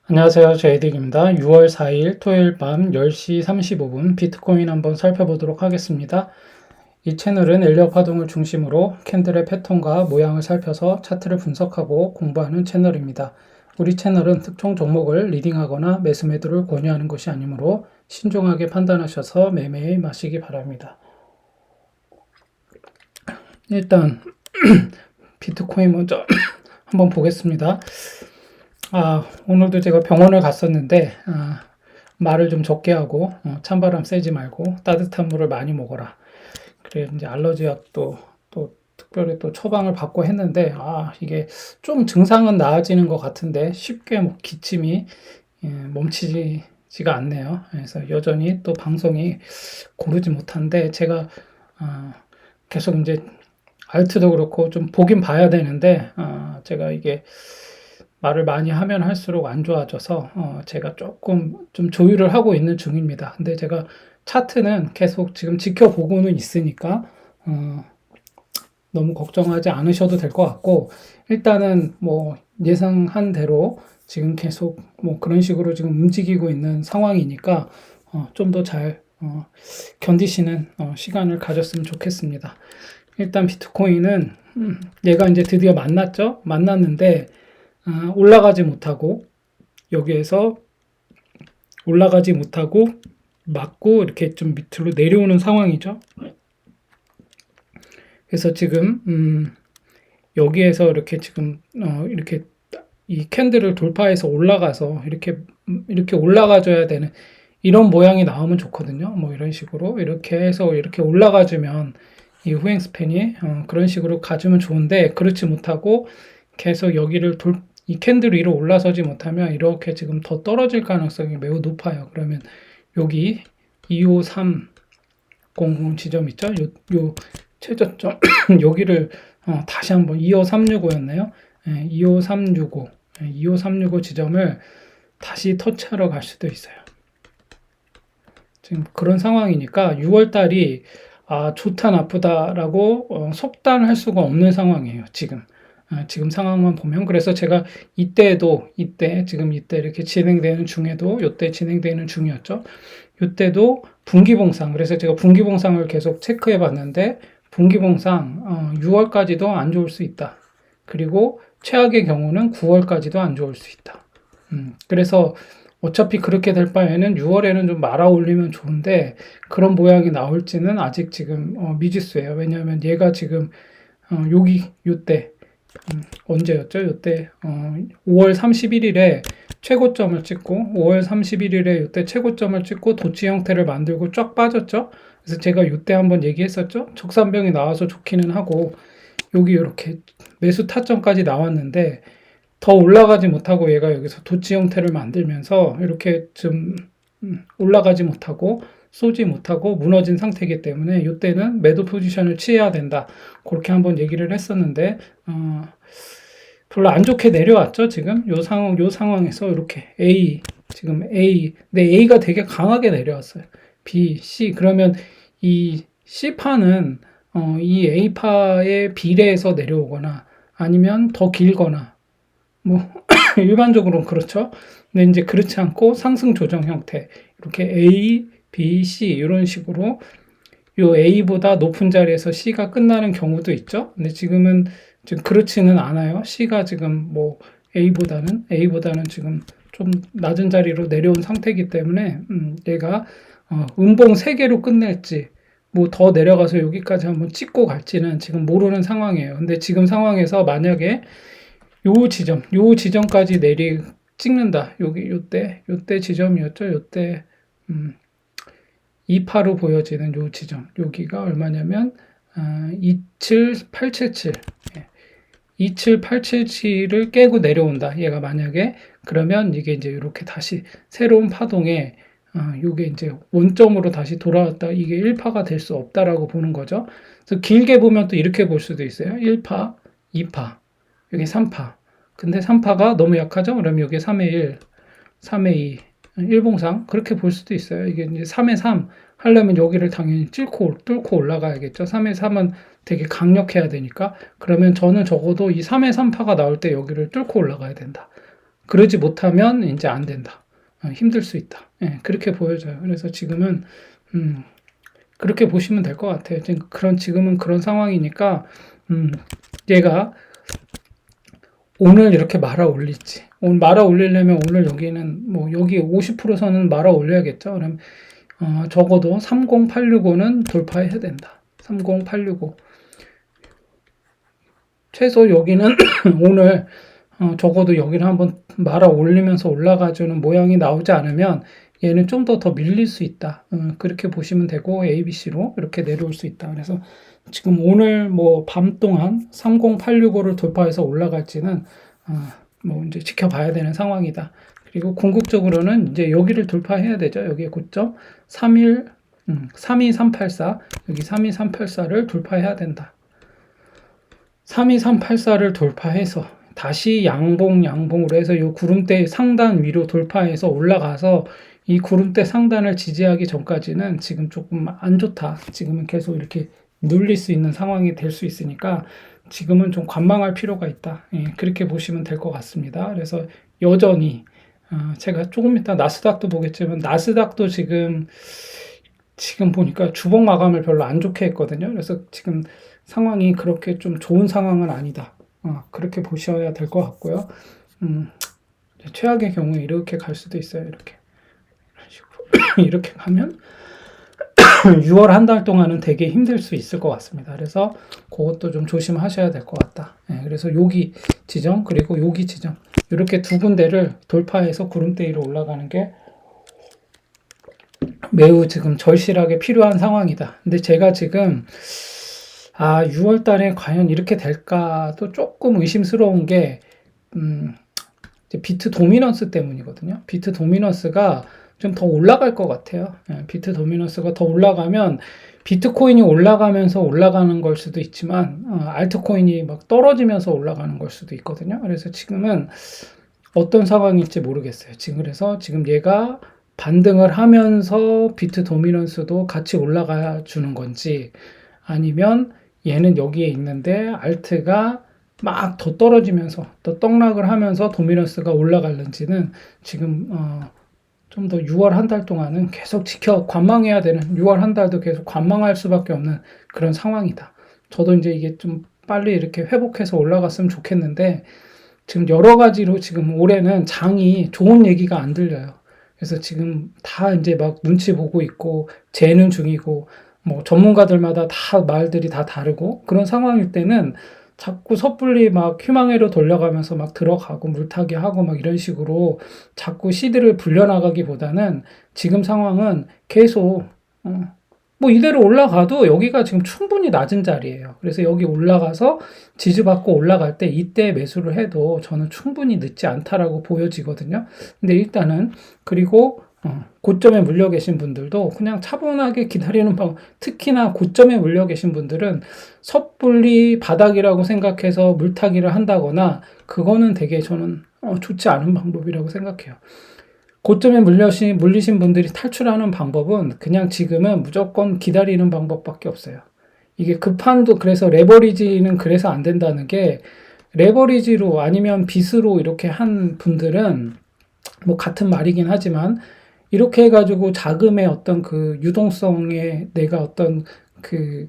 안녕하세요. 제이딕입니다. 6월 4일 토요일 밤 10시 35분 비트코인 한번 살펴보도록 하겠습니다. 이 채널은 엘리엇 파동을 중심으로 캔들의 패턴과 모양을 살펴서 차트를 분석하고 공부하는 채널입니다. 우리 채널은 특정 종목을 리딩하거나 매수 매도를 권유하는 것이 아니므로 신중하게 판단하셔서 매매에 임하시기 바랍니다. 일단 비트코인 먼저 한번 보겠습니다. 오늘도 제가 병원을 갔었는데, 말을 좀 적게 하고, 찬바람 쐬지 말고, 따뜻한 물을 많이 먹어라. 그래, 이제 알러지약도 또 특별히 또 처방을 받고 했는데, 이게 좀 증상은 나아지는 것 같은데, 쉽게 뭐 기침이 멈추지가 않네요. 그래서 여전히 또 방송이 고르지 못한데, 제가, 계속 이제 알트도 그렇고 좀 보긴 봐야 되는데, 제가 이게 말을 많이 하면 할수록 안 좋아져서 제가 조금 좀 조율을 하고 있는 중입니다. 근데 제가 차트는 계속 지금 지켜보고는 있으니까 너무 걱정하지 않으셔도 될 것 같고, 일단은 뭐 예상한 대로 지금 계속 뭐 그런 식으로 지금 움직이고 있는 상황이니까 좀 더 잘 견디시는 시간을 가졌으면 좋겠습니다. 일단 비트코인은 얘가 이제 드디어 만났죠. 만났는데 올라가지 못하고 여기에서 올라가지 못하고 맞고 이렇게 좀 밑으로 내려오는 상황이죠. 그래서 지금 여기에서 이렇게 지금 이렇게 이 캔들을 돌파해서 올라가서 이렇게 올라가줘야 되는 이런 모양이 나오면 좋거든요. 뭐 이런 식으로 이렇게 해서 이렇게 올라가주면 이 후행 스팬이 그런 식으로 가주면 좋은데 그렇지 못하고 계속 이 캔들 위로 올라서지 못하면 이렇게 지금 더 떨어질 가능성이 매우 높아요. 그러면 여기 25300 지점 있죠? 요 최저점 여기를 다시 한번 25365였나요? 25365 25365 지점을 다시 터치하러 갈 수도 있어요. 지금 그런 상황이니까 6월 달이 좋다 나쁘다라고 속단할 수가 없는 상황이에요. 지금 상황만 보면. 그래서 제가 이때 이렇게 진행되는 중에도 요때 진행되는 중이었죠. 요때도 분기봉상, 그래서 제가 분기봉상을 계속 체크해 봤는데 분기봉상 6월까지도 안 좋을 수 있다. 그리고 최악의 경우는 9월까지도 안 좋을 수 있다. 그래서 어차피 그렇게 될 바에는 6월에는 좀 말아 올리면 좋은데 그런 모양이 나올지는 아직 지금 미지수예요. 왜냐하면 얘가 지금 요때 언제였죠? 요때 5월 31일에 최고점을 찍고 5월 31일에 요때 최고점을 찍고 도치 형태를 만들고 쫙 빠졌죠? 그래서 제가 요때 한번 얘기했었죠? 적산병이 나와서 좋기는 하고 여기 이렇게 매수 타점까지 나왔는데 더 올라가지 못하고 얘가 여기서 도치 형태를 만들면서 이렇게 좀 올라가지 못하고 쏘지 못하고 무너진 상태이기 때문에 이때는 매도 포지션을 취해야 된다. 그렇게 한번 얘기를 했었는데 별로 안 좋게 내려왔죠. 지금 요 상황에서 이렇게 지금 근데 A가 되게 강하게 내려왔어요. B, C 그러면 이 C파는 이 A파에 비례해서 내려오거나 아니면 더 길거나 뭐 일반적으로는 그렇죠. 근데 이제 그렇지 않고 상승 조정 형태 이렇게 A, B, C 이런 식으로 요 A보다 높은 자리에서 C가 끝나는 경우도 있죠. 근데 지금은 지금 그렇지는 않아요. C가 지금 뭐 A보다는 지금 좀 낮은 자리로 내려온 상태이기 때문에 얘가 음봉 3개로 끝낼지 뭐 더 내려가서 여기까지 한번 찍고 갈지는 지금 모르는 상황이에요. 근데 지금 상황에서 만약에 요 지점까지 찍는다. 요때 지점이었죠. 요때 2파로 보여지는 요 지점. 여기가 얼마냐면 27877. 27877을 깨고 내려온다. 얘가 만약에 그러면 이게 이제 이렇게 다시 새로운 파동에 요게 이제 원점으로 다시 돌아왔다. 이게 1파가 될 수 없다라고 보는 거죠. 그래서 길게 보면 또 이렇게 볼 수도 있어요. 1파, 2파, 여기 3파. 근데 3파가 너무 약하죠? 그럼 여기 3의 1, 3의 2, 일봉상 그렇게 볼 수도 있어요. 이게 이제 3의 3 하려면 여기를 당연히 뚫고 올라가야겠죠. 3의 3은 되게 강력해야 되니까. 그러면 저는 적어도 이 3의 3파가 나올 때 여기를 뚫고 올라가야 된다. 그러지 못하면 이제 안 된다. 힘들 수 있다. 예, 그렇게 보여져요. 그래서 지금은 그렇게 보시면 될 것 같아요. 지금은 그런 상황이니까 얘가 오늘 이렇게 말아 올릴지. 오늘 말아 올리려면 오늘 여기는 뭐 여기 50%선은 말아 올려야겠죠. 그럼 적어도 30865는 돌파해야 된다. 30865. 최소 여기는 오늘 적어도 여기를 한번 말아 올리면서 올라가주는 모양이 나오지 않으면 얘는 좀 더 밀릴 수 있다. 그렇게 보시면 되고 ABC로 이렇게 내려올 수 있다. 그래서 지금 오늘 뭐 밤 동안 30865를 돌파해서 올라갈지는 뭐 이제 지켜봐야 되는 상황이다. 그리고 궁극적으로는 이제 여기를 돌파해야 되죠. 여기에 고점 32384 여기 32384를 돌파해야 된다. 32384를 돌파해서 다시 양봉으로 해서 이 구름대 상단 위로 돌파해서 올라가서 이 구름대 상단을 지지하기 전까지는 지금 조금 안 좋다. 지금은 계속 이렇게 눌릴 수 있는 상황이 될 수 있으니까 지금은 좀 관망할 필요가 있다. 예, 그렇게 보시면 될 것 같습니다. 그래서 여전히 제가 조금 이따 나스닥도 보겠지만 나스닥도 지금 보니까 주봉 마감을 별로 안 좋게 했거든요. 그래서 지금 상황이 그렇게 좀 좋은 상황은 아니다. 그렇게 보셔야 될 것 같고요. 최악의 경우에 이렇게 갈 수도 있어요. 이렇게 이렇게 가면 6월 한 달 동안은 되게 힘들 수 있을 것 같습니다. 그래서 그것도 좀 조심하셔야 될 것 같다. 그래서 여기 지점 그리고 여기 지점 이렇게 두 군데를 돌파해서 구름대 위로 올라가는 게 매우 지금 절실하게 필요한 상황이다. 근데 제가 지금 6월 달에 과연 이렇게 될까도 조금 의심스러운 게 비트 도미넌스 때문이거든요. 비트 도미넌스가 좀 더 올라갈 것 같아요. 비트 도미넌스가 더 올라가면 비트코인이 올라가면서 올라가는 걸 수도 있지만 알트코인이 막 떨어지면서 올라가는 걸 수도 있거든요. 그래서 지금은 어떤 상황일지 모르겠어요. 그래서 지금 얘가 반등을 하면서 비트 도미넌스도 같이 올라가 주는 건지 아니면 얘는 여기에 있는데 알트가 막 더 떨어지면서 더 떡락을 하면서 도미넌스가 올라갈는지는 지금 좀 더 6월 한 달 동안은 계속 관망해야 되는 6월 한 달도 계속 관망할 수밖에 없는 그런 상황이다. 저도 이제 이게 좀 빨리 이렇게 회복해서 올라갔으면 좋겠는데 지금 여러 가지로 지금 올해는 장이 좋은 얘기가 안 들려요. 그래서 지금 다 이제 막 눈치 보고 있고 재는 중이고 뭐 전문가들마다 다 말들이 다 다르고 그런 상황일 때는 자꾸 섣불리 막 휴망회로 돌려가면서 막 들어가고 물타기 하고 막 이런 식으로 자꾸 시드를 불려나가기보다는 지금 상황은 계속 뭐 이대로 올라가도 여기가 지금 충분히 낮은 자리예요. 그래서 여기 올라가서 지지받고 올라갈 때 이때 매수를 해도 저는 충분히 늦지 않다라고 보여지거든요. 근데 일단은 그리고 고점에 물려 계신 분들도 그냥 차분하게 기다리는 방법, 특히나 고점에 물려 계신 분들은 섣불리 바닥이라고 생각해서 물타기를 한다거나 그거는 되게 저는 좋지 않은 방법이라고 생각해요. 고점에 물리신 분들이 탈출하는 방법은 그냥 지금은 무조건 기다리는 방법밖에 없어요. 이게 급한도 그래서 레버리지는 그래서 안 된다는 게 레버리지로 아니면 빚으로 이렇게 한 분들은 뭐 같은 말이긴 하지만 이렇게 해가지고 자금의 어떤 그 유동성에 내가 어떤 그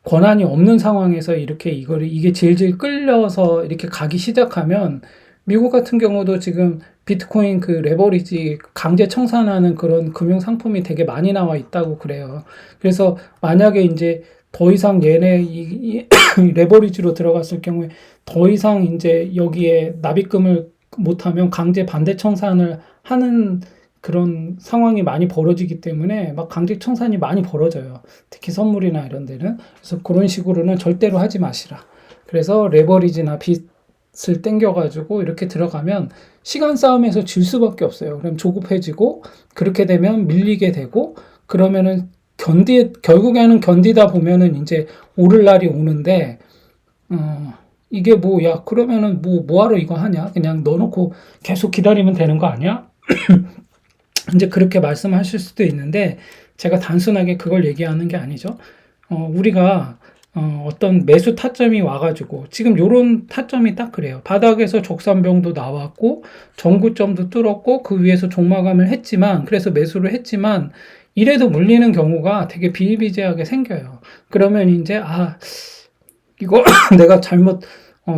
권한이 없는 상황에서 이게 질질 끌려서 이렇게 가기 시작하면 미국 같은 경우도 지금 비트코인 그 레버리지 강제 청산하는 그런 금융 상품이 되게 많이 나와 있다고 그래요. 그래서 만약에 이제 더 이상 얘네 이 레버리지로 들어갔을 경우에 더 이상 이제 여기에 납입금을 못하면 강제 반대 청산을 하는 그런 상황이 많이 벌어지기 때문에 막 강제 청산이 많이 벌어져요. 특히 선물이나 이런 데는. 그래서 그런 식으로는 절대로 하지 마시라. 그래서 레버리지나 빚을 땡겨가지고 이렇게 들어가면 시간 싸움에서 질 수밖에 없어요. 그럼 조급해지고 그렇게 되면 밀리게 되고 그러면은 결국에는 견디다 보면은 이제 오를 날이 오는데 이게 뭐야 그러면은 뭐하러 이거 하냐 그냥 넣어놓고 계속 기다리면 되는 거 아니야? 이제 그렇게 말씀하실 수도 있는데 제가 단순하게 그걸 얘기하는 게 아니죠. 우리가 어떤 매수 타점이 와가지고 지금 요런 타점이 딱 그래요. 바닥에서 적산병도 나왔고 전구점도 뚫었고 그 위에서 종마감을 했지만 그래서 매수를 했지만 이래도 물리는 경우가 되게 비일비재하게 생겨요. 그러면 이제 이거 내가 잘못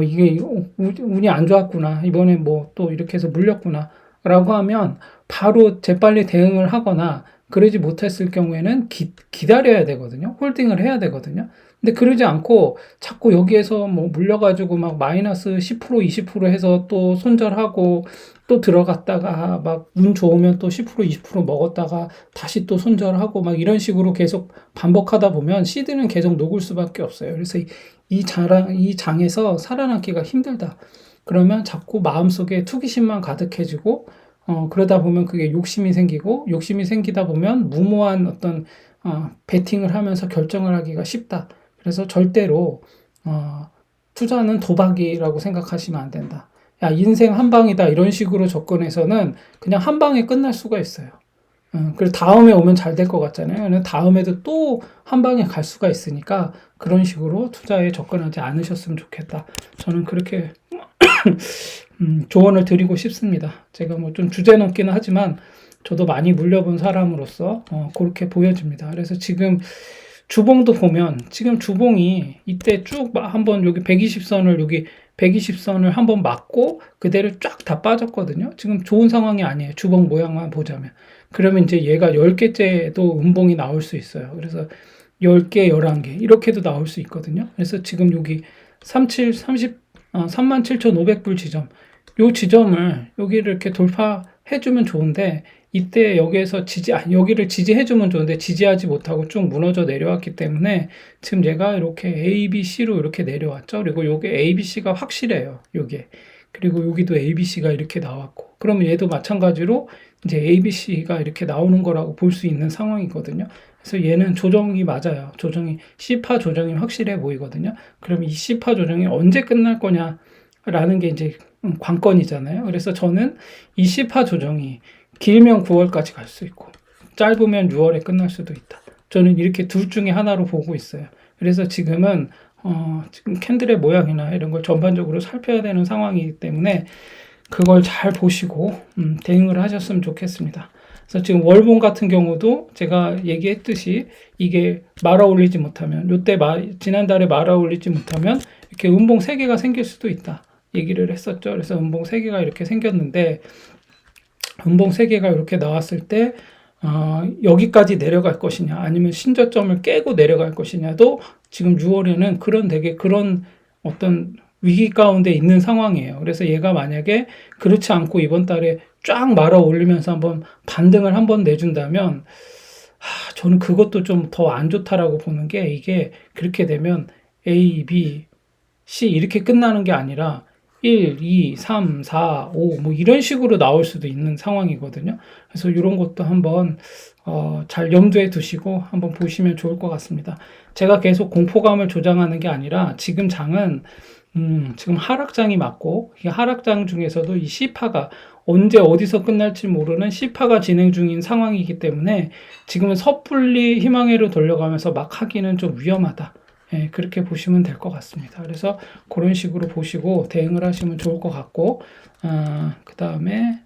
이게 운이 안 좋았구나 이번에 뭐 또 이렇게 해서 물렸구나 라고 하면 바로 재빨리 대응을 하거나 그러지 못했을 경우에는 기다려야 되거든요. 홀딩을 해야 되거든요. 근데 그러지 않고 자꾸 여기에서 뭐 물려가지고 막 마이너스 10% 20% 해서 또 손절하고 또 들어갔다가 막 운 좋으면 또 10% 20% 먹었다가 다시 또 손절하고 막 이런 식으로 계속 반복하다 보면 시드는 계속 녹을 수밖에 없어요. 그래서 이 장에서 살아남기가 힘들다. 그러면 자꾸 마음속에 투기심만 가득해지고 그러다 보면 그게 욕심이 생기고 욕심이 생기다 보면 무모한 어떤 베팅을 하면서 결정을 하기가 쉽다. 그래서 절대로 투자는 도박이라고 생각하시면 안 된다. 야, 인생 한 방이다. 이런 식으로 접근해서는 그냥 한 방에 끝날 수가 있어요. 그리고 다음에 오면 잘 될 것 같잖아요. 다음에도 또 한 방에 갈 수가 있으니까 그런 식으로 투자에 접근하지 않으셨으면 좋겠다. 저는 그렇게 조언을 드리고 싶습니다. 제가 뭐 좀 주제 넘기는 하지만 저도 많이 물려본 사람으로서 그렇게 보여집니다. 그래서 지금 주봉도 보면 지금 주봉이 이때 쭉 한번 여기 120선을 여기 120선을 한번 맞고 그대로 쫙 다 빠졌거든요. 지금 좋은 상황이 아니에요. 주봉 모양만 보자면. 그러면 이제 얘가 10개째도 음봉이 나올 수 있어요. 그래서 10개, 11개 이렇게도 나올 수 있거든요. 그래서 지금 여기 37,500불 지점 요 지점을 여기를 이렇게 돌파해주면 좋은데 이때 여기에서 여기를 지지해주면 좋은데 지지하지 못하고 쭉 무너져 내려왔기 때문에 지금 얘가 이렇게 A, B, C로 이렇게 내려왔죠. 그리고 요게 A, B, C가 확실해요. 요게. 그리고 여기도 A, B, C가 이렇게 나왔고. 그러면 얘도 마찬가지로 이제 A, B, C가 이렇게 나오는 거라고 볼 수 있는 상황이거든요. 그래서 얘는 조정이 맞아요. 조정이, C파 조정이 확실해 보이거든요. 그럼 이 C파 조정이 언제 끝날 거냐라는 게 이제 관건이잖아요. 그래서 저는 이 C파 조정이 길면 9월까지 갈 수 있고 짧으면 6월에 끝날 수도 있다. 저는 이렇게 둘 중에 하나로 보고 있어요. 그래서 지금은 지금 캔들의 모양이나 이런 걸 전반적으로 살펴야 되는 상황이기 때문에 그걸 잘 보시고 대응을 하셨으면 좋겠습니다. 그래서 지금 월봉 같은 경우도 제가 얘기했듯이 이게 말아 올리지 못하면 지난달에 말아 올리지 못하면 이렇게 음봉 3개가 생길 수도 있다. 얘기를 했었죠. 그래서 음봉 3개가 이렇게 생겼는데 음봉 3개가 이렇게 나왔을 때 여기까지 내려갈 것이냐 아니면 신저점을 깨고 내려갈 것이냐도 지금 6월에는 그런 어떤 위기 가운데 있는 상황이에요. 그래서 얘가 만약에 그렇지 않고 이번 달에 쫙 말아 올리면서 한번 반등을 한번 내준다면 저는 그것도 좀 더 안 좋다라고 보는 게 이게 그렇게 되면 A, B, C 이렇게 끝나는 게 아니라 1, 2, 3, 4, 5 뭐 이런 식으로 나올 수도 있는 상황이거든요. 그래서 이런 것도 한번 잘 염두에 두시고 한번 보시면 좋을 것 같습니다. 제가 계속 공포감을 조장하는 게 아니라 지금 장은 지금 하락장이 맞고 이 하락장 중에서도 이 C파가 언제 어디서 끝날지 모르는 C파가 진행 중인 상황이기 때문에 지금은 섣불리 희망회로 돌려가면서 막 하기는 좀 위험하다. 예, 그렇게 보시면 될 것 같습니다. 그래서 그런 식으로 보시고 대응을 하시면 좋을 것 같고, 그 다음에,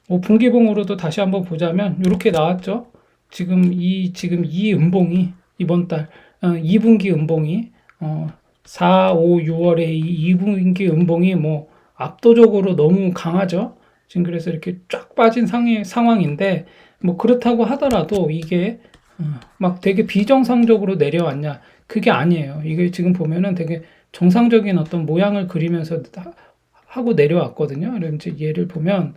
뭐 분기봉으로도 다시 한번 보자면, 이렇게 나왔죠? 지금 이 음봉이, 이번 달, 2분기 음봉이, 4, 5, 6월에 이 2분기 음봉이 뭐 압도적으로 너무 강하죠? 지금 그래서 이렇게 쫙 빠진 상황인데, 뭐 그렇다고 하더라도 이게 막 되게 비정상적으로 내려왔냐? 그게 아니에요. 이게 지금 보면은 되게 정상적인 어떤 모양을 그리면서 하고 내려왔거든요. 그럼 이제 얘를 보면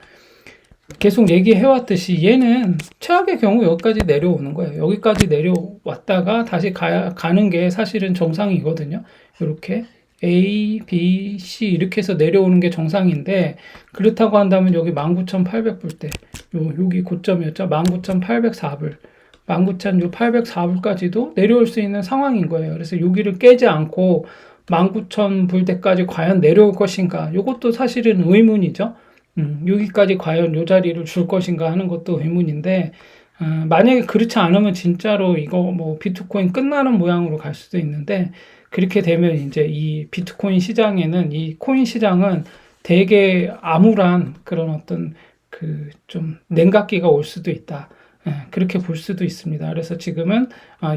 계속 얘기해왔듯이 얘는 최악의 경우 여기까지 내려오는 거예요. 여기까지 내려왔다가 다시 가는 게 사실은 정상이거든요. 이렇게 A, B, C 이렇게 해서 내려오는 게 정상인데 그렇다고 한다면 여기 19,800불 때 여기 고점이었죠. 19,804불 19,804불까지도 내려올 수 있는 상황인 거예요. 그래서 여기를 깨지 않고 19,000불대까지 과연 내려올 것인가? 이것도 사실은 의문이죠. 여기까지 과연 이 자리를 줄 것인가 하는 것도 의문인데, 만약에 그렇지 않으면 진짜로 이거 뭐 비트코인 끝나는 모양으로 갈 수도 있는데, 그렇게 되면 이제 이 비트코인 시장에는, 이 코인 시장은 되게 암울한 그런 어떤 그 좀 냉각기가 올 수도 있다. 그렇게 볼 수도 있습니다. 그래서 지금은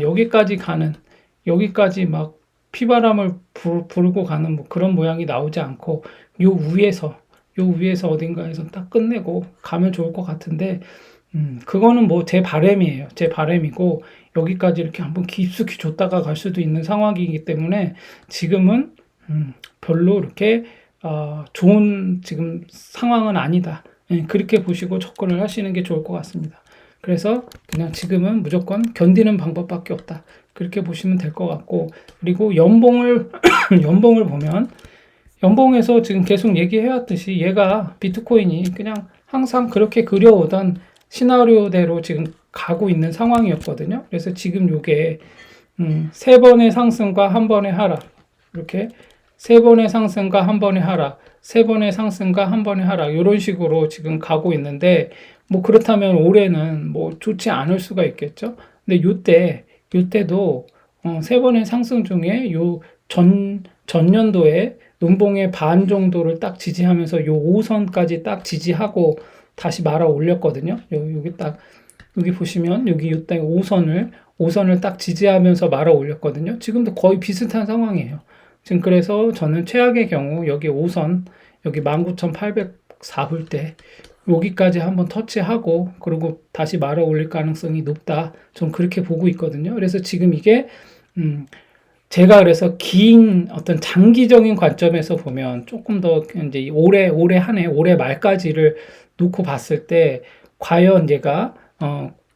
여기까지 가는, 여기까지 막 피바람을 불고 가는 뭐 그런 모양이 나오지 않고, 요 위에서, 요 위에서 어딘가에서 딱 끝내고 가면 좋을 것 같은데, 그거는 뭐 제 바람이에요. 제 바람이고, 여기까지 이렇게 한번 깊숙이 줬다가 갈 수도 있는 상황이기 때문에, 지금은, 별로 이렇게, 좋은 지금 상황은 아니다. 그렇게 보시고 접근을 하시는 게 좋을 것 같습니다. 그래서 그냥 지금은 무조건 견디는 방법밖에 없다. 그렇게 보시면 될 것 같고, 그리고 연봉을, 연봉을 보면, 연봉에서 지금 계속 얘기해왔듯이 얘가 비트코인이 그냥 항상 그렇게 그려오던 시나리오대로 지금 가고 있는 상황이었거든요. 그래서 지금 요게 세 번의 상승과 한 번의 하락, 이렇게 세 번의 상승과 한 번의 하락, 세 번의 상승과 한 번의 하락, 이런 식으로 지금 가고 있는데, 뭐 그렇다면 올해는 뭐 좋지 않을 수가 있겠죠. 근데 요때도 세 번의 상승 중에 요 전년도에 눈봉의 반 정도를 딱 지지하면서 요 5선까지 딱 지지하고 다시 말아 올렸거든요. 여기 딱, 여기 보시면 여기 요때 5선을 딱 지지하면서 말아 올렸거든요. 지금도 거의 비슷한 상황이에요. 지금 그래서 저는 최악의 경우 여기 5선, 여기 19,804불 때 여기까지 한번 터치하고 그리고 다시 말아 올릴 가능성이 높다. 전 그렇게 보고 있거든요. 그래서 지금 이게 제가 그래서 긴 어떤 장기적인 관점에서 보면 조금 더 이제 올해 한 해, 올해 말까지를 놓고 봤을 때 과연 얘가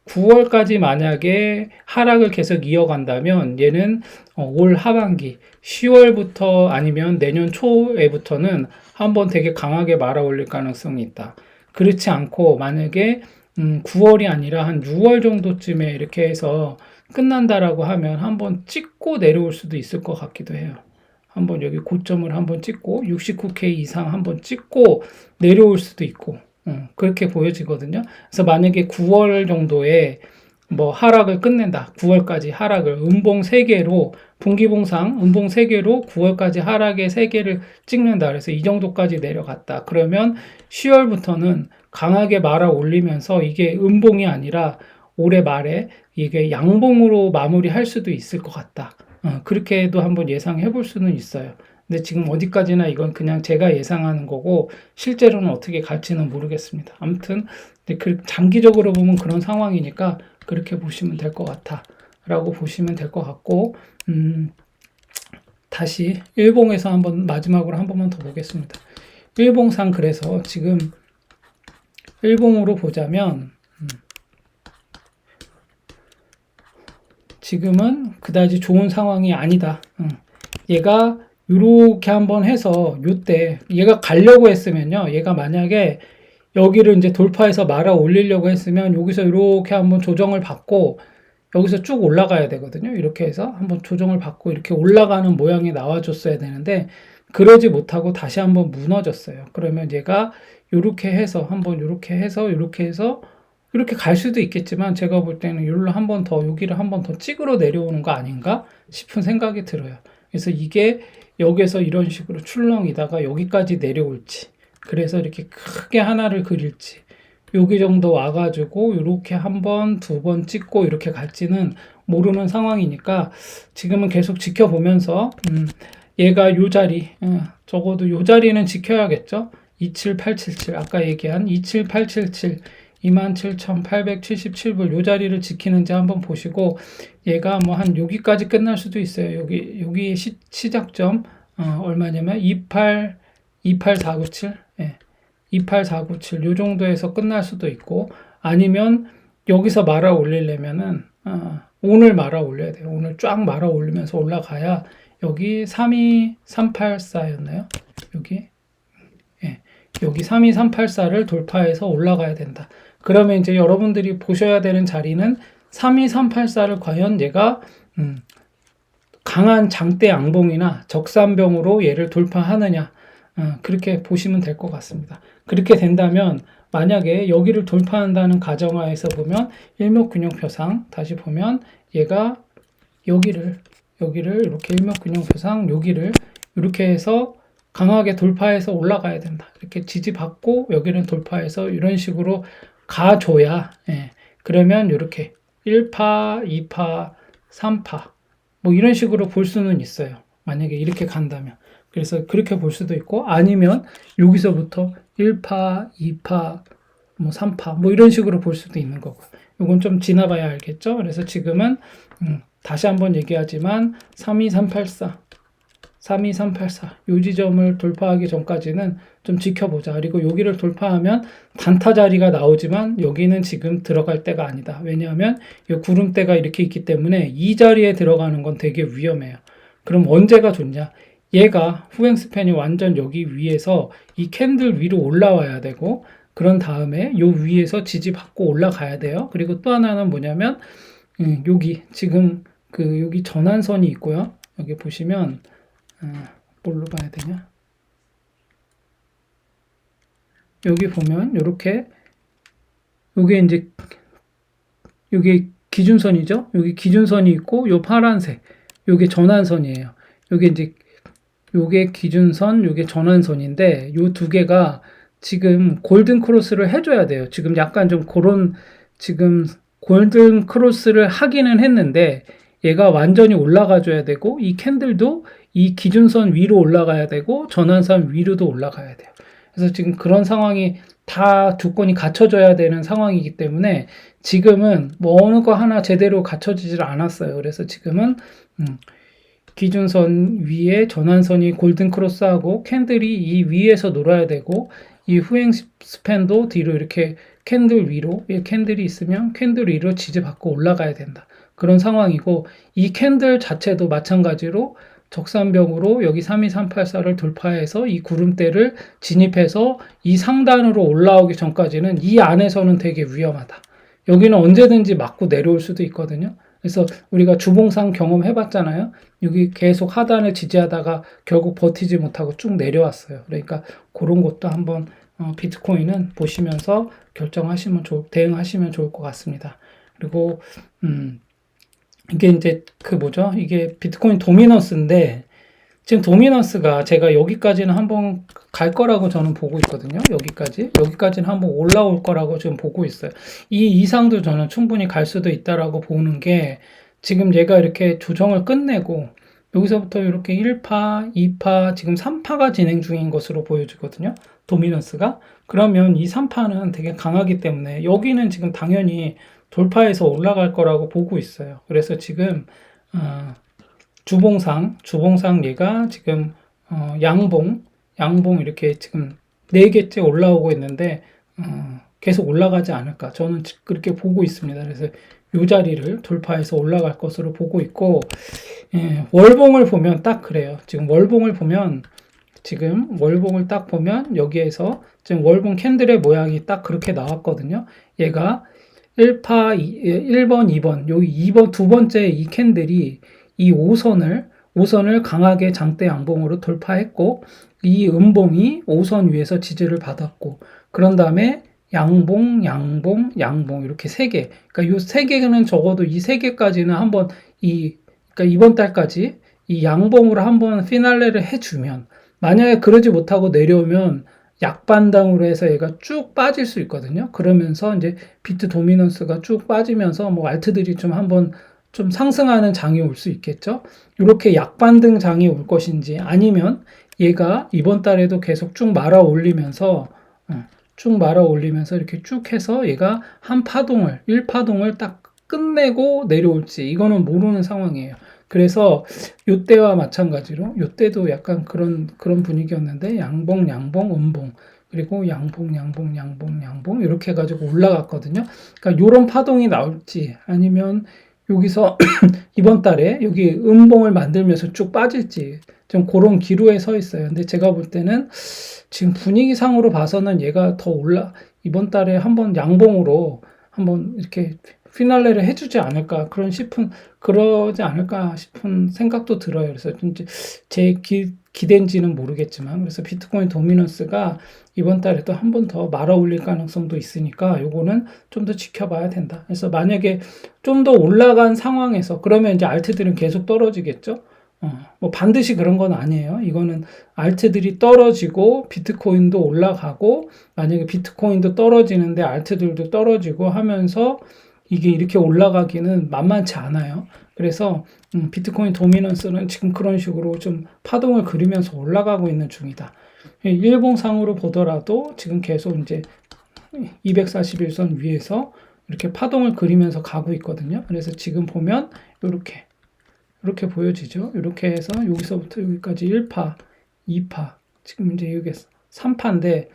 9월까지 만약에 하락을 계속 이어간다면 얘는 올 하반기 10월부터 아니면 내년 초에부터는 한번 되게 강하게 말아 올릴 가능성이 있다. 그렇지 않고 만약에 9월이 아니라 한 6월 정도쯤에 이렇게 해서 끝난다라고 하면 한번 찍고 내려올 수도 있을 것 같기도 해요. 한번 여기 고점을 한번 찍고 69K 이상 한번 찍고 내려올 수도 있고 그렇게 보여지거든요. 그래서 만약에 9월 정도에 뭐 하락을 끝낸다. 9월까지 하락을 음봉 3개로 분기봉상 음봉 3개로 9월까지 하락의 3개를 찍는다. 그래서 이 정도까지 내려갔다. 그러면 10월부터는 강하게 말아 올리면서 이게 음봉이 아니라 올해 말에 이게 양봉으로 마무리할 수도 있을 것 같다. 그렇게도 한번 예상해 볼 수는 있어요. 근데 지금 어디까지나 이건 그냥 제가 예상하는 거고 실제로는 어떻게 갈지는 모르겠습니다. 아무튼 장기적으로 보면 그런 상황이니까 그렇게 보시면 될 것 같아 라고 보시면 될 것 같고, 다시 일봉에서 한번 마지막으로 한 번만 더 보겠습니다. 일봉상 그래서 지금 일봉으로 보자면 지금은 그다지 좋은 상황이 아니다. 얘가 이렇게 한번 해서 요때 얘가 가려고 했으면요. 얘가 만약에 여기를 이제 돌파해서 말아 올리려고 했으면 여기서 이렇게 한번 조정을 받고 여기서 쭉 올라가야 되거든요. 이렇게 해서 한번 조정을 받고 이렇게 올라가는 모양이 나와줬어야 되는데 그러지 못하고 다시 한번 무너졌어요. 그러면 얘가 이렇게 해서 한번 이렇게 해서 이렇게 갈 수도 있겠지만 제가 볼 때는 여기를 한번 더 여기를 한번 더 찍으러 내려오는 거 아닌가 싶은 생각이 들어요. 그래서 이게 여기서 이런 식으로 출렁이다가 여기까지 내려올지, 그래서 이렇게 크게 하나를 그릴지, 여기 정도 와가지고 이렇게 한 번, 두 번 찍고 이렇게 갈지는 모르는 상황이니까 지금은 계속 지켜보면서 얘가 요 자리, 적어도 요 자리는 지켜야겠죠. 27877 아까 얘기한 27877 27,877불 요 자리를 지키는지 한번 보시고, 얘가 뭐 한 여기까지 끝날 수도 있어요. 여기 시작점 얼마냐면 28497 28497 요 정도에서 끝날 수도 있고, 아니면 여기서 말아 올리려면은 오늘 말아 올려야 돼요. 오늘 쫙 말아 올리면서 올라가야 여기 32384였나요? 여기 32384를 돌파해서 올라가야 된다. 그러면 이제 여러분들이 보셔야 되는 자리는 32384를 과연 얘가 강한 장대 양봉이나 적산병으로 얘를 돌파하느냐, 그렇게 보시면 될 것 같습니다. 그렇게 된다면 만약에 여기를 돌파한다는 가정하에서 보면 일목균형표상 다시 보면 얘가 여기를 이렇게 일목균형표상 여기를 이렇게 해서 강하게 돌파해서 올라가야 된다. 이렇게 지지받고 여기는 돌파해서 이런 식으로 가줘야 그러면 이렇게 1파, 2파, 3파 뭐 이런 식으로 볼 수는 있어요. 만약에 이렇게 간다면. 그래서 그렇게 볼 수도 있고 아니면 여기서부터 1파, 2파, 뭐 3파 뭐 이런 식으로 볼 수도 있는 거고. 이건 좀 지나봐야 알겠죠? 그래서 지금은 다시 한번 얘기하지만 32384 이 지점을 돌파하기 전까지는 좀 지켜보자. 그리고 여기를 돌파하면 단타 자리가 나오지만 여기는 지금 들어갈 때가 아니다. 왜냐하면 이 구름대가 이렇게 있기 때문에 이 자리에 들어가는 건 되게 위험해요. 그럼 언제가 좋냐? 얘가 후행 스팬이 완전 여기 위에서 이 캔들 위로 올라와야 되고 그런 다음에 요 위에서 지지받고 올라가야 돼요. 그리고 또 하나는 뭐냐면 여기 지금 여기 전환선이 있고요. 여기 보시면 뭘로 봐야 되냐? 여기 보면 이렇게 요게 이제 요게 기준선이죠. 여기 기준선이 있고 요 파란색 요게 전환선이에요. 요게 이제 요게 기준선, 요게 전환선인데 요 두 개가 지금 골든 크로스를 해줘야 돼요. 지금 약간 좀 그런 지금 골든 크로스를 하기는 했는데 얘가 완전히 올라가줘야 되고 이 캔들도 이 기준선 위로 올라가야 되고 전환선 위로도 올라가야 돼요. 그래서 지금 그런 상황이 다 조건이 갖춰져야 되는 상황이기 때문에 지금은 뭐 어느 거 하나 제대로 갖춰지질 않았어요. 그래서 지금은 기준선 위에 전환선이 골든 크로스하고 캔들이 이 위에서 놀아야 되고 이 후행 스팬도 뒤로 이렇게 캔들 위로 캔들이 있으면 캔들 위로 지지받고 올라가야 된다. 그런 상황이고 이 캔들 자체도 마찬가지로 적산벽으로 여기 32384를 돌파해서 이 구름대를 진입해서 이 상단으로 올라오기 전까지는 이 안에서는 되게 위험하다. 여기는 언제든지 맞고 내려올 수도 있거든요. 그래서 우리가 주봉상 경험해봤잖아요. 여기 계속 하단을 지지하다가 결국 버티지 못하고 쭉 내려왔어요. 그러니까 그런 것도 한번 비트코인은 보시면서 대응하시면 좋을 것 같습니다. 그리고 이게 이제 이게 비트코인 도미넌스인데 지금 도미넌스가 제가 여기까지는 한번 갈 거라고 저는 보고 있거든요. 여기까지는 한번 올라올 거라고 지금 보고 있어요. 이 이상도 저는 충분히 갈 수도 있다라고 보는 게 지금 얘가 이렇게 조정을 끝내고 여기서부터 이렇게 1파, 2파, 지금 3파가 진행 중인 것으로 보여지거든요. 도미넌스가. 그러면 이 3파는 되게 강하기 때문에 여기는 지금 당연히 돌파해서 올라갈 거라고 보고 있어요. 그래서 지금 주봉상 얘가 지금 양봉 이렇게 지금 4개째 올라오고 있는데 계속 올라가지 않을까 저는 그렇게 보고 있습니다. 그래서 이 자리를 돌파해서 올라갈 것으로 보고 있고 월봉을 보면 딱 그래요. 지금 월봉을 딱 보면 여기에서 지금 월봉 캔들의 모양이 딱 그렇게 나왔거든요. 얘가 1파, 1번, 2번, 여기 2번, 두 번째 이 캔들이 이 5선을 강하게 장대 양봉으로 돌파했고, 이 음봉이 5선 위에서 지지를 받았고, 그런 다음에 양봉, 이렇게 3개. 그러니까 이 3개는 적어도 이 3개까지는 한번 그러니까 이번 달까지 이 양봉으로 한번 피날레를 해주면, 만약에 그러지 못하고 내려오면 약반당으로 해서 얘가 쭉 빠질 수 있거든요. 그러면서 이제 비트 도미넌스가 쭉 빠지면서 뭐 알트들이 좀 한번 좀 상승하는 장이 올 수 있겠죠. 이렇게 약반등 장이 올 것인지 아니면 얘가 이번 달에도 계속 쭉 말아 올리면서 이렇게 쭉 해서 얘가 1파동을 딱 끝내고 내려올지 이거는 모르는 상황이에요. 그래서 요때와 마찬가지로 요때도 약간 그런 분위기였는데 양봉, 음봉 그리고 양봉 이렇게 해가지고 올라갔거든요. 그러니까 요런 파동이 나올지 아니면 여기서 이번 달에 여기 음봉을 만들면서 쭉 빠질지 좀 그런 기로에 서 있어요. 근데 제가 볼 때는 지금 분위기상으로 봐서는 얘가 더 이번 달에 한번 양봉으로 한번 이렇게 피날레를 해주지 않을까 그러지 않을까 싶은 생각도 들어요. 그래서 이제 제 기대인지는 모르겠지만 그래서 비트코인 도미넌스가 이번 달에 또 한 번 더 말아 올릴 가능성도 있으니까 요거는 좀 더 지켜봐야 된다. 그래서 만약에 좀 더 올라간 상황에서 그러면 이제 알트들은 계속 떨어지겠죠. 뭐 반드시 그런 건 아니에요. 이거는 알트들이 떨어지고 비트코인도 올라가고 만약에 비트코인도 떨어지는데 알트들도 떨어지고 하면서 이게 이렇게 올라가기는 만만치 않아요. 그래서 비트코인 도미넌스는 지금 그런 식으로 좀 파동을 그리면서 올라가고 있는 중이다. 일봉상으로 보더라도 지금 계속 이제 241선 위에서 이렇게 파동을 그리면서 가고 있거든요. 그래서 지금 보면 이렇게 보여지죠. 이렇게 해서 여기서부터 여기까지 1파, 2파, 지금 이제 여기 3파인데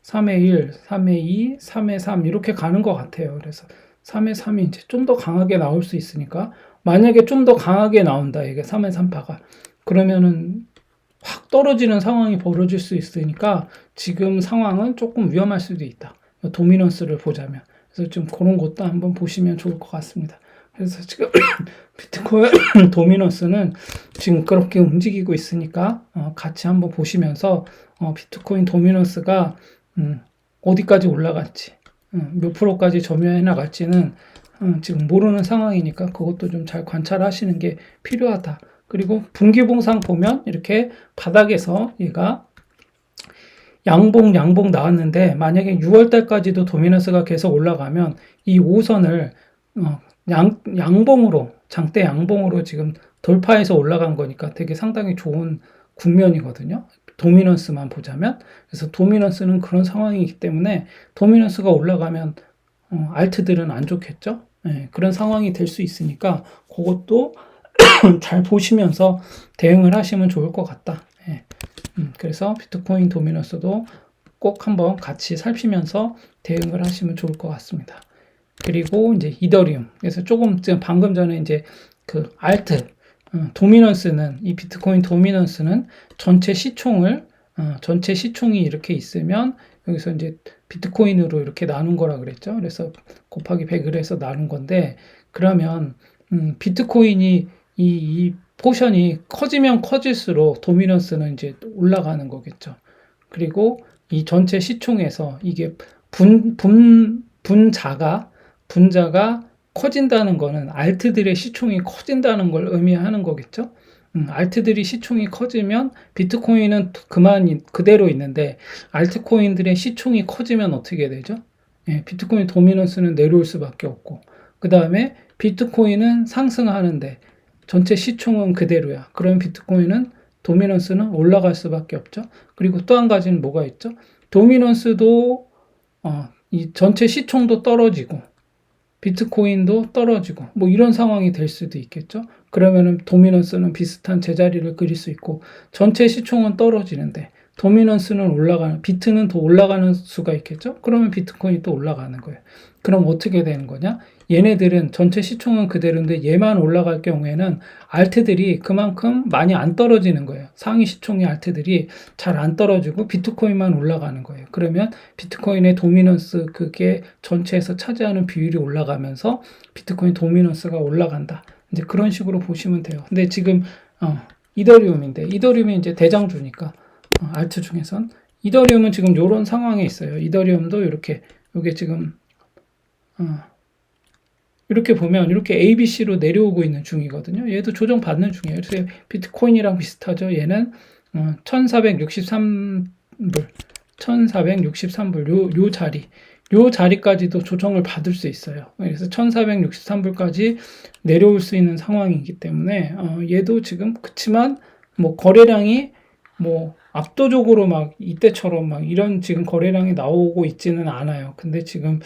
3의 1, 3의 2, 3의 3 이렇게 가는 것 같아요. 그래서 3의 3이 이제 좀 더 강하게 나올 수 있으니까 만약에 좀 더 강하게 나온다. 이게 3의 3파가 그러면은 확 떨어지는 상황이 벌어질 수 있으니까 지금 상황은 조금 위험할 수도 있다. 도미넌스를 보자면. 그래서 좀 그런 것도 한번 보시면 좋을 것 같습니다. 그래서 지금 비트코인 도미넌스는 지금 그렇게 움직이고 있으니까 같이 한번 보시면서 비트코인 도미넌스가 어디까지 올라갈지 몇 프로까지 점유해 나갈지는 지금 모르는 상황이니까 그것도 좀 잘 관찰하시는 게 필요하다. 그리고 분기봉상 보면 이렇게 바닥에서 얘가 양봉 나왔는데 만약에 6월 달까지도 도미넌스가 계속 올라가면 이 5선을 양봉으로 장대 양봉으로 지금 돌파해서 올라간 거니까 되게 상당히 좋은 국면이거든요. 도미넌스만 보자면. 그래서 도미넌스는 그런 상황이기 때문에 도미넌스가 올라가면 알트들은 안 좋겠죠. 네, 그런 상황이 될 수 있으니까 그것도 잘 보시면서 대응을 하시면 좋을 것 같다. 네. 그래서 비트코인 도미넌스도 꼭 한번 같이 살피면서 대응을 하시면 좋을 것 같습니다. 그리고 이제 이더리움. 그래서 조금 방금 전에 이제 그 알트 도미넌스는 이 비트코인 도미넌스는 전체 시총이 이렇게 있으면 여기서 이제 비트코인으로 이렇게 나눈 거라 그랬죠. 그래서 곱하기 100을 해서 나눈 건데 그러면 비트코인이 이 포션이 커지면 커질수록 도미넌스는 이제 올라가는 거겠죠. 그리고 이 전체 시총에서 이게 분자가 커진다는 거는 알트들의 시총이 커진다는 걸 의미하는 거겠죠. 알트들이 시총이 커지면 비트코인은 그대로 있는데 알트코인들의 시총이 커지면 어떻게 되죠? 예, 비트코인 도미넌스는 내려올 수밖에 없고 그 다음에 비트코인은 상승하는데 전체 시총은 그대로야. 그럼 비트코인은 도미넌스는 올라갈 수밖에 없죠. 그리고 또 한 가지는 뭐가 있죠? 도미넌스도 이 전체 시총도 떨어지고 비트코인도 떨어지고 뭐 이런 상황이 될 수도 있겠죠. 그러면은 도미넌스는 비슷한 제자리를 그릴 수 있고 전체 시총은 떨어지는데 도미넌스는 비트는 더 올라가는 수가 있겠죠. 그러면 비트코인이 또 올라가는 거예요. 그럼 어떻게 되는 거냐? 얘네들은 전체 시총은 그대로인데 얘만 올라갈 경우에는 알트들이 그만큼 많이 안 떨어지는 거예요. 상위 시총의 알트들이 잘 안 떨어지고 비트코인만 올라가는 거예요. 그러면 비트코인의 도미넌스 그게 전체에서 차지하는 비율이 올라가면서 비트코인 도미넌스가 올라간다. 이제 그런 식으로 보시면 돼요. 근데 지금 이더리움이 이제 대장주니까 알트 중에선 이더리움은 지금 이런 상황에 있어요. 이더리움도 이게 지금 이렇게 보면 이렇게 ABC로 내려오고 있는 중이거든요. 얘도 조정받는 중이에요. 그래서 비트코인이랑 비슷하죠. 얘는 1463불 요 자리까지도 조정을 받을 수 있어요. 그래서 1463불까지 내려올 수 있는 상황이기 때문에 얘도 지금 그치만 뭐 거래량이 뭐 압도적으로 막 이때처럼 막 이런 지금 거래량이 나오고 있지는 않아요. 근데 지금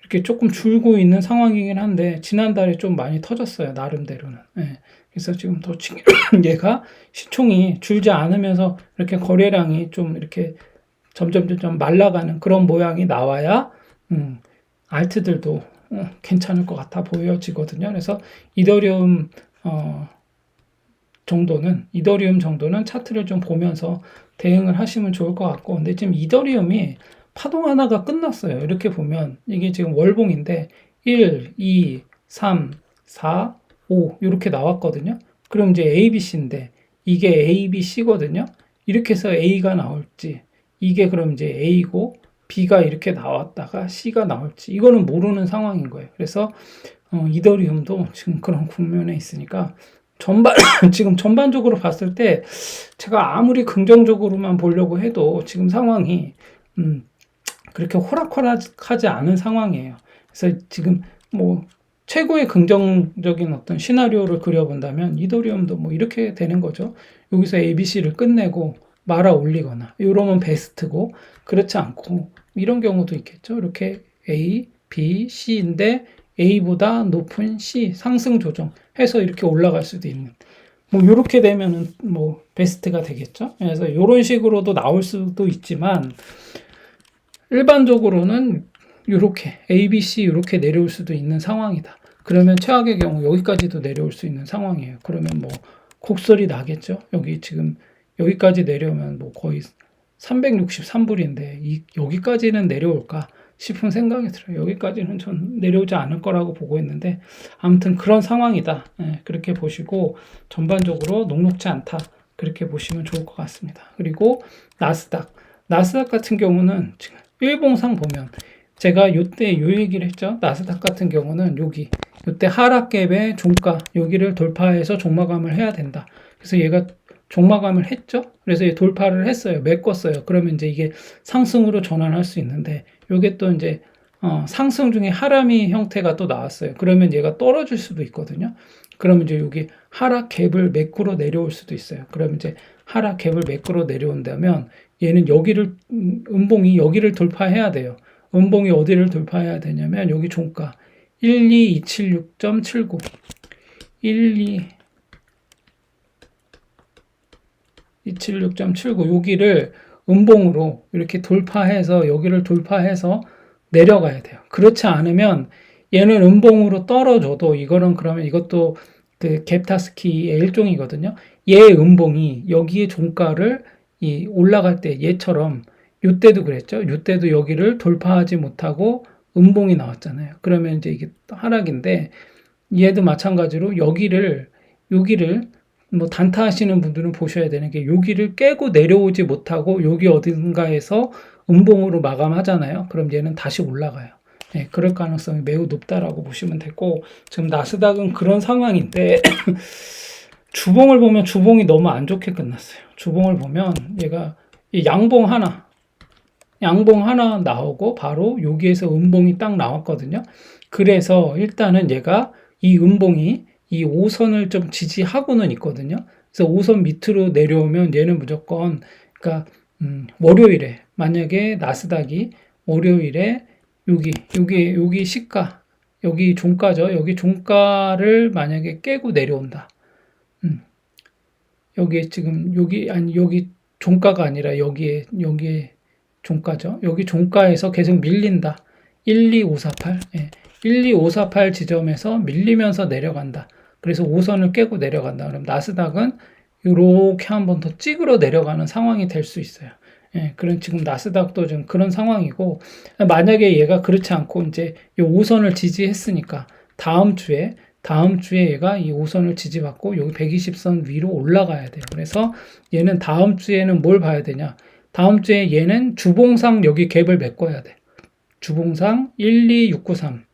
이렇게 조금 줄고 있는 상황이긴 한데 지난달에 좀 많이 터졌어요. 나름대로는. 예. 그래서 지금 더 얘가 시총이 줄지 않으면서 이렇게 거래량이 좀 이렇게 점점 말라가는 그런 모양이 나와야 알트들도 괜찮을 것 같아 보여지거든요. 그래서 이더리움 정도는 차트를 좀 보면서 대응을 하시면 좋을 것 같고, 근데 지금 이더리움이 파동 하나가 끝났어요. 이렇게 보면 이게 지금 월봉인데 1, 2, 3, 4, 5 이렇게 나왔거든요. 그럼 이제 A, B, C인데 이게 A, B, C거든요. 이렇게 해서 A가 나올지 이게 그럼 이제 A고 B가 이렇게 나왔다가 C가 나올지 이거는 모르는 상황인 거예요. 그래서 이더리움도 지금 그런 국면에 있으니까 지금 전반적으로 봤을 때 제가 아무리 긍정적으로만 보려고 해도 지금 상황이 그렇게 호락호락하지 않은 상황이에요. 그래서 지금 뭐 최고의 긍정적인 어떤 시나리오를 그려본다면 이더리움도 뭐 이렇게 되는 거죠. 여기서 ABC를 끝내고 말아 올리거나 이러면 베스트고 그렇지 않고 이런 경우도 있겠죠. 이렇게 A, B, C인데 A보다 높은 C 상승 조정해서 이렇게 올라갈 수도 있는 뭐 이렇게 되면은 뭐 베스트가 되겠죠. 그래서 이런 식으로도 나올 수도 있지만 일반적으로는 이렇게 A, B, C 이렇게 내려올 수도 있는 상황이다. 그러면 최악의 경우 여기까지도 내려올 수 있는 상황이에요. 그러면 뭐 곡소리 나겠죠. 여기 지금 여기까지 내려오면 뭐 거의 363불인데 여기까지는 내려올까 싶은 생각이 들어요. 여기까지는 전 내려오지 않을 거라고 보고 있는데 아무튼 그런 상황이다. 그렇게 보시고 전반적으로 녹록지 않다. 그렇게 보시면 좋을 것 같습니다. 그리고 나스닥 같은 경우는 지금 일봉상 보면 제가 요때 요 얘기를 했죠. 나스닥 같은 경우는 요때 하락갭의 종가 여기를 돌파해서 종마감을 해야 된다. 그래서 얘가 종마감을 했죠. 그래서 돌파를 했어요. 메꿨어요. 그러면 이제 이게 상승으로 전환할 수 있는데 요게 또 이제 상승 중에 하람이 형태가 또 나왔어요. 그러면 얘가 떨어질 수도 있거든요. 그러면 이제 여기 하락 갭을 매꾸러 내려올 수도 있어요. 그러면 이제 하락 갭을 매꾸러 내려온다면 얘는 여기를 음봉이 여기를 돌파해야 돼요. 음봉이 어디를 돌파해야 되냐면 여기 종가 12276.79 12276.79 여기를 음봉으로 이렇게 돌파해서 여기를 돌파해서 내려가야 돼요. 그렇지 않으면 얘는 음봉으로 떨어져도 이거는 그러면 이것도 그 갭타스키의 일종이거든요. 얘 음봉이 여기에 종가를 올라갈 때 얘처럼 요때도 그랬죠. 요때도 여기를 돌파하지 못하고 음봉이 나왔잖아요. 그러면 이제 이게 하락인데 얘도 마찬가지로 여기를 뭐 단타 하시는 분들은 보셔야 되는 게 여기를 깨고 내려오지 못하고 여기 어딘가에서 음봉으로 마감하잖아요. 그럼 얘는 다시 올라가요. 네, 그럴 가능성이 매우 높다라고 보시면 되고 지금 나스닥은 그런 상황인데 주봉을 보면 주봉이 너무 안 좋게 끝났어요. 주봉을 보면 얘가 양봉 하나 나오고 바로 여기에서 음봉이 딱 나왔거든요. 그래서 일단은 얘가 이 음봉이 이 5선을 좀 지지하고는 있거든요. 그래서 5선 밑으로 내려오면 얘는 무조건 그러니까 월요일에 만약에 나스닥이 월요일에 여기 시가 여기 종가죠. 여기 종가를 만약에 깨고 내려온다. 여기 지금 여기 종가가 아니라 여기에 종가죠. 여기 종가에서 계속 밀린다. 12548. 예. 12548 지점에서 밀리면서 내려간다. 그래서 5선을 깨고 내려간다. 그럼 나스닥은 이렇게 한번 더 찍으러 내려가는 상황이 될 수 있어요. 예, 그런 지금 나스닥도 좀 그런 상황이고 만약에 얘가 그렇지 않고 이제 이 5선을 지지했으니까 다음 주에 얘가 이 5선을 지지받고 여기 120선 위로 올라가야 돼요. 그래서 얘는 다음 주에는 뭘 봐야 되냐? 다음 주에 얘는 주봉상 여기 갭을 메꿔야 돼. 주봉상 12693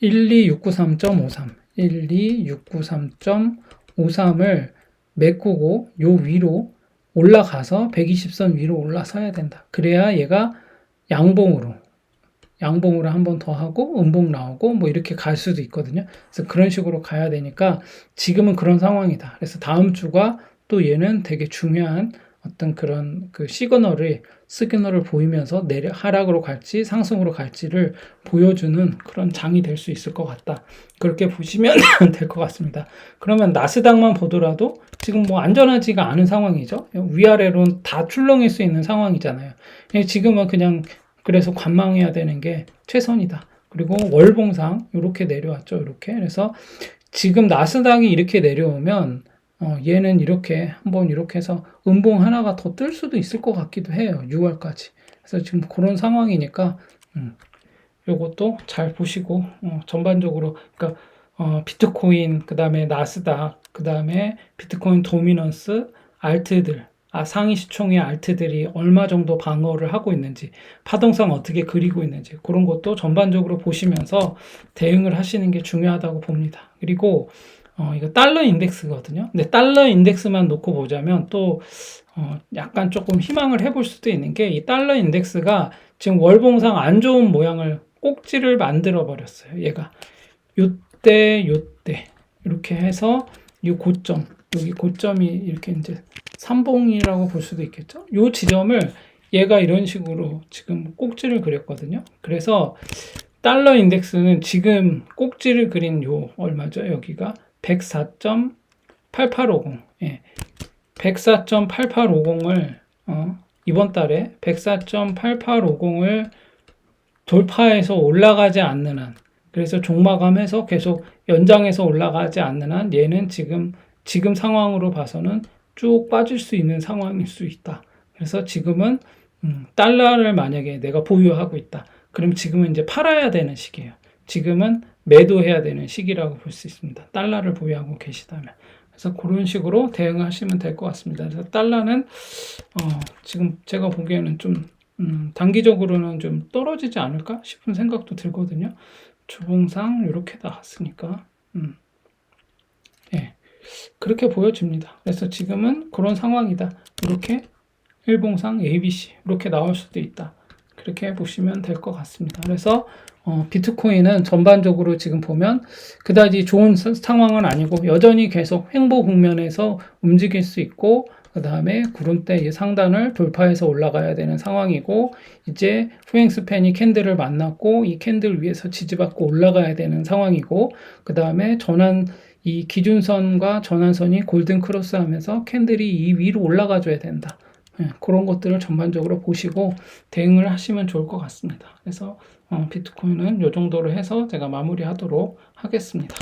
12693.53 12693.53을 메꾸고 요 위로 올라가서 120선 위로 올라서야 된다. 그래야 얘가 양봉으로 한 번 더 하고 음봉 나오고 뭐 이렇게 갈 수도 있거든요. 그래서 그런 식으로 가야 되니까 지금은 그런 상황이다. 그래서 다음 주가 또 얘는 되게 중요한 어떤 그런 그 시그널을 보이면서 하락으로 갈지 상승으로 갈지를 보여주는 그런 장이 될 수 있을 것 같다. 그렇게 보시면 될 것 같습니다. 그러면 나스닥만 보더라도 지금 뭐 안전하지가 않은 상황이죠. 위아래로 다 출렁일 수 있는 상황이잖아요. 지금은 그냥 그래서 관망해야 되는 게 최선이다. 그리고 월봉상 이렇게 내려왔죠. 이렇게. 그래서 지금 나스닥이 이렇게 내려오면 얘는 이렇게 한번 이렇게 해서 음봉 하나가 더 뜰 수도 있을 것 같기도 해요. 6월까지. 그래서 지금 그런 상황이니까 요것도 잘 보시고 전반적으로 그러니까 비트코인 그다음에 나스닥 그다음에 비트코인 도미넌스 알트들 상위 시총의 알트들이 얼마 정도 방어를 하고 있는지 파동성 어떻게 그리고 있는지 그런 것도 전반적으로 보시면서 대응을 하시는 게 중요하다고 봅니다. 그리고 이거 달러 인덱스거든요. 근데 달러 인덱스만 놓고 보자면 또 약간 조금 희망을 해볼 수도 있는 게 이 달러 인덱스가 지금 월봉상 안 좋은 모양을 꼭지를 만들어 버렸어요. 얘가 요때 이렇게 해서 이 고점 여기 고점이 이렇게 이제 삼봉이라고 볼 수도 있겠죠. 요 지점을 얘가 이런 식으로 지금 꼭지를 그렸거든요. 그래서 달러 인덱스는 지금 꼭지를 그린 요 얼마죠? 여기가 104.8850. 예. 104.8850을 이번 달에 104.8850을 돌파해서 올라가지 않는 한 그래서 종마감해서 계속 연장해서 올라가지 않는 한 얘는 지금 상황으로 봐서는 쭉 빠질 수 있는 상황일 수 있다. 그래서 지금은 달러를 만약에 내가 보유하고 있다. 그럼 지금은 이제 팔아야 되는 시기예요. 지금은 매도해야 되는 시기라고 볼 수 있습니다. 달러를 보유하고 계시다면. 그래서 그런 식으로 대응하시면 될 것 같습니다. 그래서 달러는 지금 제가 보기에는 좀 단기적으로는 좀 떨어지지 않을까 싶은 생각도 들거든요. 주봉상 이렇게 나왔으니까 예, 그렇게 보여집니다. 그래서 지금은 그런 상황이다. 이렇게 일봉상 ABC 이렇게 나올 수도 있다. 그렇게 보시면 될 것 같습니다. 그래서 비트코인은 전반적으로 지금 보면 그다지 좋은 상황은 아니고 여전히 계속 횡보 국면에서 움직일 수 있고 그 다음에 구름대 상단을 돌파해서 올라가야 되는 상황이고 이제 후행스팬이 캔들을 만났고 이 캔들 위에서 지지받고 올라가야 되는 상황이고 그 다음에 이 기준선과 전환선이 골든 크로스 하면서 캔들이 이 위로 올라가 줘야 된다. 그런 것들을 전반적으로 보시고 대응을 하시면 좋을 것 같습니다. 그래서 비트코인은 이 정도로 해서 제가 마무리하도록 하겠습니다.